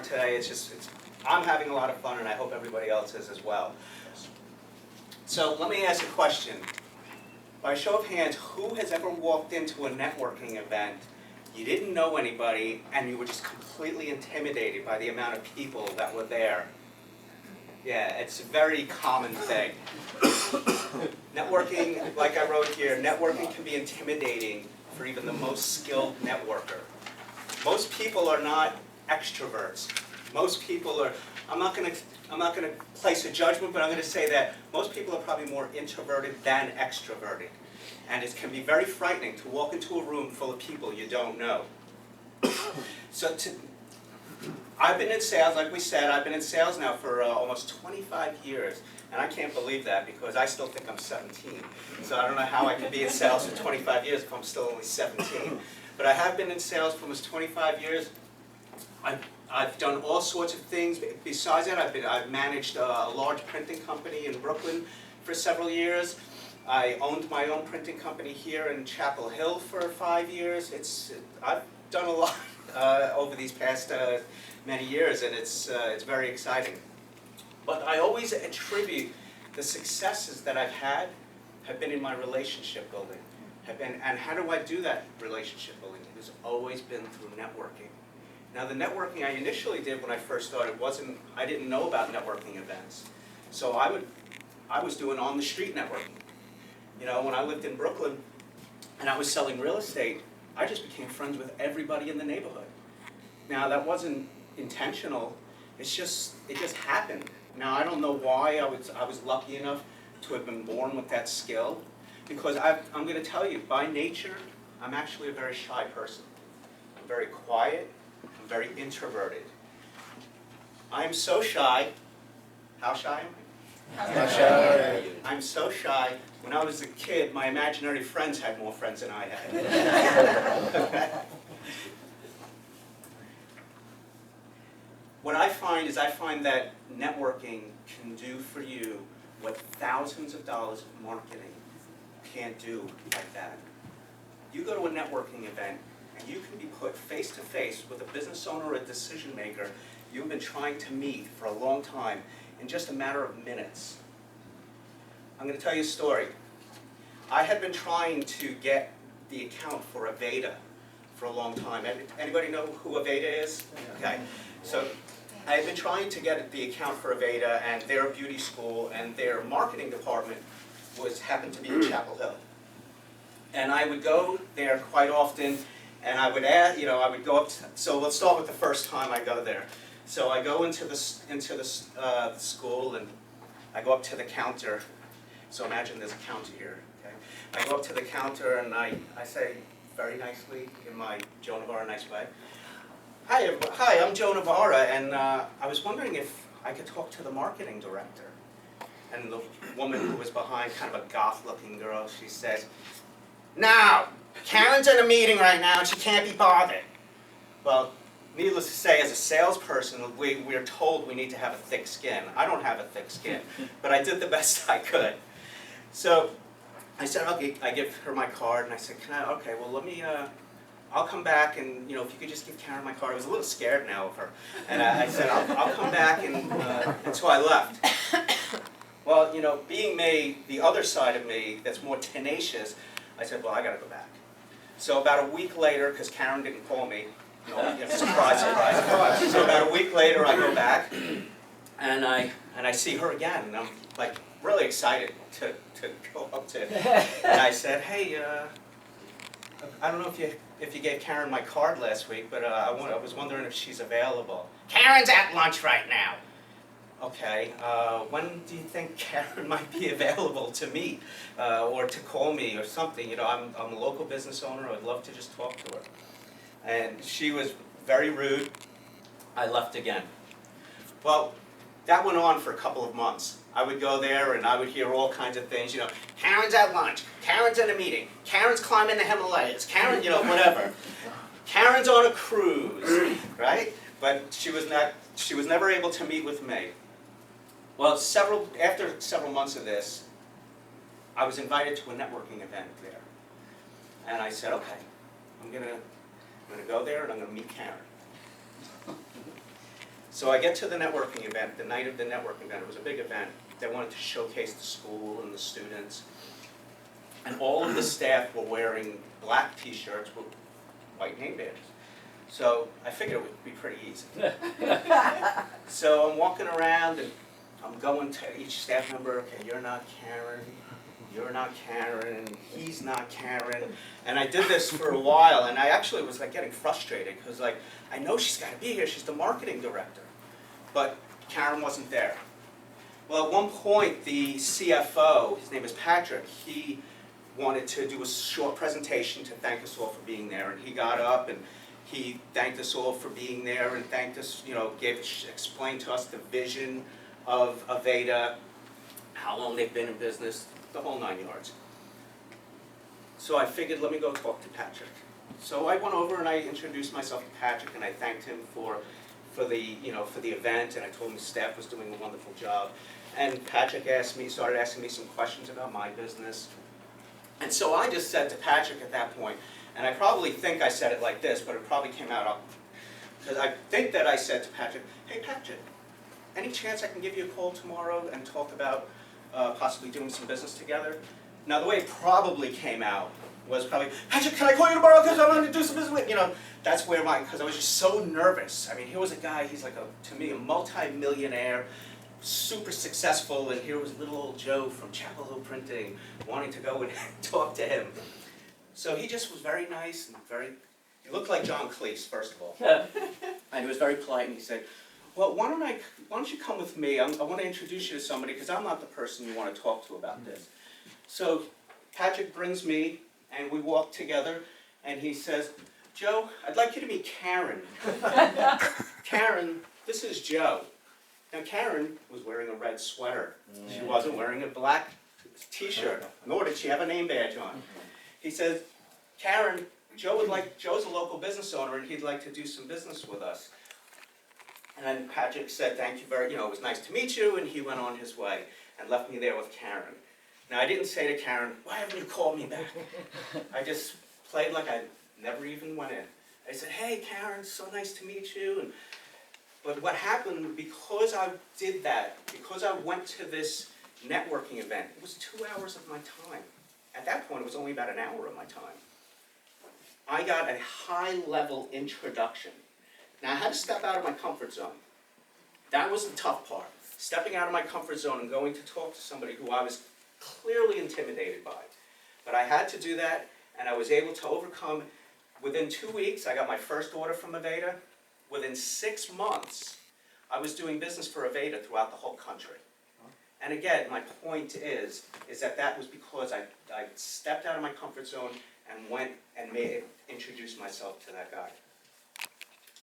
mark today. I'm having a lot of fun, and I hope everybody else is as well. So let me ask a question. By show of hands, who has ever walked into a networking event, you didn't know anybody, and you were just completely intimidated by the amount of people that were there? Yeah, it's a very common thing. Networking, like I wrote here, networking can be intimidating for even the most skilled networker. Most people are not extroverts. Most people are, I'm not going to place a judgment, but I'm going to say that most people are probably more introverted than extroverted. And it can be very frightening to walk into a room full of people you don't know. I've been in sales, like we said, I've been in sales now for almost 25 years. And I can't believe that because I still think I'm 17. So I don't know how I can be in sales for 25 years if I'm still only 17. But I have been in sales for almost 25 years. I've done all sorts of things. Besides that, I've managed a large printing company in Brooklyn for several years. I owned my own printing company here in Chapel Hill for 5 years. I've done a lot over these past many years, and it's very exciting. But I always attribute the successes that I've had have been in my relationship building. And how do I do that relationship building? It has always been through networking. Now the networking I initially did when I first started I didn't know about networking events. So I was doing on-the-street networking. You know, when I lived in Brooklyn and I was selling real estate, I just became friends with everybody in the neighborhood. Now that wasn't intentional, it just happened. Now I don't know why I was lucky enough to have been born with that skill, because I'm going to tell you, by nature, I'm actually a very shy person. I'm very quiet, I'm very introverted. I'm so shy. How shy am I? How shy? I'm so shy. When I was a kid, my imaginary friends had more friends than I had. What I find that networking can do for you what thousands of dollars of marketing can't do like that. You go to a networking event and you can be put face to face with a business owner or a decision maker you've been trying to meet for a long time in just a matter of minutes. I'm going to tell you a story. I had been trying to get the account for Aveda for a long time. Anybody know who Aveda is? Okay. So I had been trying to get the account for Aveda, and their beauty school and their marketing department happened to be in Chapel Hill. And I would go there quite often, and I would add, I would go up so let's start with the first time I go there. So I go into the school, and I go up to the counter. So imagine there's a counter here. Okay? I go up to the counter, and I say very nicely, in my Joe Novara nice way, Hi, I'm Joe Novara, and I was wondering if I could talk to the marketing director. And the woman who was behind, kind of a goth-looking girl, she says, "No, Karen's in a meeting right now, and she can't be bothered." Well, needless to say, as a salesperson, we're told we need to have a thick skin. I don't have a thick skin, but I did the best I could. So I said, okay, I give her my card, and I said, okay, well, let me, I'll come back, and if you could just give Karen my card. I was a little scared now of her. And I said, I'll come back, and so I left. Well, being me, the other side of me that's more tenacious, I said, well, I got to go back. So about a week later, because Karen didn't call me, surprise, surprise. So about a week later, I go back, and I see her again, and I'm like really excited to go up to her. And I said, hey, I don't know if you gave Karen my card last week, but I was wondering if she's available. Karen's at lunch right now. Okay, when do you think Karen might be available to meet or to call me or something? I'm a local business owner. I'd love to just talk to her. And she was very rude. I left again. Well, that went on for a couple of months. I would go there and I would hear all kinds of things, Karen's at lunch, Karen's in a meeting, Karen's climbing the Himalayas, Karen, whatever. Karen's on a cruise, right? But she was never able to meet with me. Well, after several months of this, I was invited to a networking event there. And I said, okay, I'm gonna go there and I'm gonna meet Karen. So I get to the networking event, the night of the networking event, it was a big event. They wanted to showcase the school and the students. And all of the staff were wearing black t-shirts with white name badges. So I figured it would be pretty easy. So I'm walking around and I'm going to each staff member, okay, you're not Karen, you're not Karen, he's not Karen. And I did this for a while, and I actually was like getting frustrated because like, I know she's got to be here, she's the marketing director. But Karen wasn't there. Well, at one point, the CFO, his name is Patrick, he wanted to do a short presentation to thank us all for being there, and he got up and he thanked us all for being there and thanked us, you know, explained to us the vision of Aveda, how long they've been in business, the whole 9 yards. So I figured, let me go talk to Patrick. So I went over and I introduced myself to Patrick and I thanked him for the event, and I told him the staff was doing a wonderful job. And Patrick started asking me some questions about my business. And so I just said to Patrick at that point, and I probably think I said it like this, but it probably came out because I think that I said to Patrick, hey Patrick, any chance I can give you a call tomorrow and talk about possibly doing some business together? Now the way it probably came out was probably, Patrick, can I call you tomorrow because I want to do some business with you? Know, that's where because I was just so nervous. I mean, here was a guy, he's like to me, a multi-millionaire, super successful, and here was little old Joe from Chapel Hill Printing wanting to go and talk to him. So he just was very nice and he looked like John Cleese, first of all. And he was very polite, and he said, well, why don't you come with me? I want to introduce you to somebody, because I'm not the person you want to talk to about this. So Patrick brings me, and we walk together, and he says, Joe, I'd like you to meet Karen. Karen, this is Joe. Now Karen was wearing a red sweater. She wasn't wearing a black t-shirt, nor did she have a name badge on. He says, Karen, Joe's a local business owner and he'd like to do some business with us. And then Patrick said, thank you it was nice to meet you, and he went on his way and left me there with Karen. Now I didn't say to Karen, why haven't you called me back? I just played like I never even went in. I said, hey Karen, so nice to meet you. But what happened, because I did that, because I went to this networking event, it was 2 hours of my time. At that point, it was only about an hour of my time. I got a high-level introduction. Now, I had to step out of my comfort zone. That was the tough part, stepping out of my comfort zone and going to talk to somebody who I was clearly intimidated by. But I had to do that, and I was able to overcome. Within 2 weeks, I got my first order from Aveda. Within 6 months, I was doing business for Aveda throughout the whole country. And again, my point is that was because I stepped out of my comfort zone and went and introduced myself to that guy.